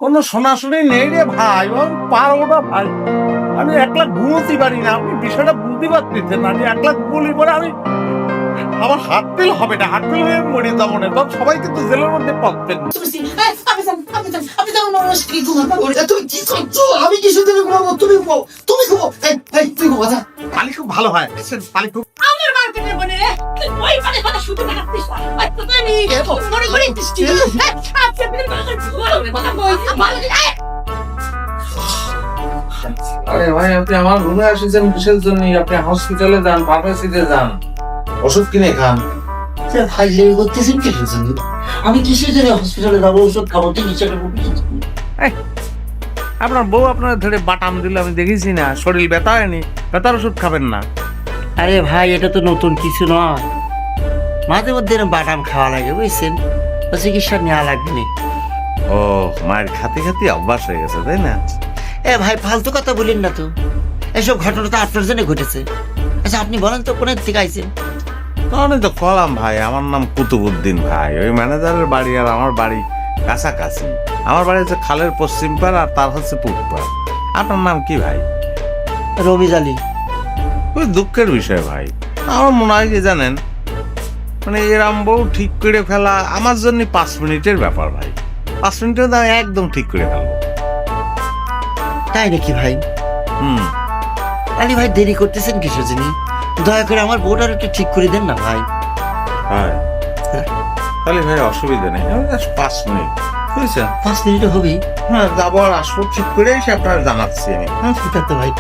কোনো শোনাশুনি নেই রে ভাই, পারোটা ভাই। আমি 1 লাখ ঘুমোতে পারি না, আপনি বিষয়টা বুঝতে পারতেছেন না। আমি 1 লাখ বলি পরে আমার হাত পেল হবে না, হাত পেল হয়ে মরে যাবো না, তখন সবাই কিন্তু জেলের মধ্যে পড়তেন। তুমি কি করছো? আমি কি শুধু ঘুমাবো? তুমি ঘুমাও, তুমি ঘুমাও। তুই ঘুমা যা। পালি খুব ভালো হয়, পালি খুব আমার মার্কেটে বনে রে তুই ওই পারে কথা শুনতে পারতিস না। আর তো তুমি মনে করে দৃষ্টি আচ্ছা তুমি মার্কেট ভালো রে কথা কই ভালো রে। আরে ভাই, আপনি আমার রুমে আসেছেন কিসের জন্য? আপনি হসপিটালে যান, ফার্মেসিতে যান, ওষুধ কিনে খান। ভাই লেগে করতেছেন কিসের জন্য? আমি কিসের জন্য হসপিটালে যাবো? ওষুধ খাবো, চিকিৎসাটা করবো। আপনার বউ আপনার ধরে বাটাম দিল, আমি দেখেছি না, শরীর ব্যথা হয়নি, ব্যথার ওষুধ খাবেন না? আরে ভাই, এটা তো নতুন কিছু নয়, মাঝে মধ্যে এরকম বাদাম খাওয়া লাগে, বুঝছেন? চিকিৎসা নেওয়া লাগবে না। ও, মায়ের খাতে খাতে অভ্যাস হয়ে গেছে, তাই না? এ ভাই, ফালতু কথা বলেন না তো, এসব ঘটনা তো আপনার জন্য ঘটেছে। আচ্ছা আপনি বলেন তো কোন থেকে আইছেন? আমি তো কলাম ভাই, আমার নাম কুতুবুদ্দিন ভাই, ওই ম্যানেজারের বাড়ি আর আমার বাড়ি কাছাকাছি। আমার বাড়ি হচ্ছে খালের পশ্চিম পাড় আর তার হচ্ছে পূব পাড়। আপনার নাম কি ভাই? রমিজ আলী। ওই দুঃখের বিষয় ভাই, আমার মনে হয় কি জানেন, মানে এরাম বউ ঠিক করে ফেলা আমার জন্য 5 মিনিটের ব্যাপার ভাই। 5 মিনিটের দাম একদম ঠিক করে ফেলবো। তাই নাকি ভাই? হুম। আলী ভাই, দেরি করতেছেন কিসের জন্য? দয়া করে আমার বউটার একটু ঠিক করে দেন না ভাই। হ্যাঁ, তাহলে ভাই অসুবিধা নেই, 5 মিনিট বুঝছেন? 5 মিনিটও হবেই। হ্যাঁ, যাবো আর আসবো, ঠিক করে এসে আপনার জানাচ্ছি আমি। হ্যাঁ, সেটা তো ভাই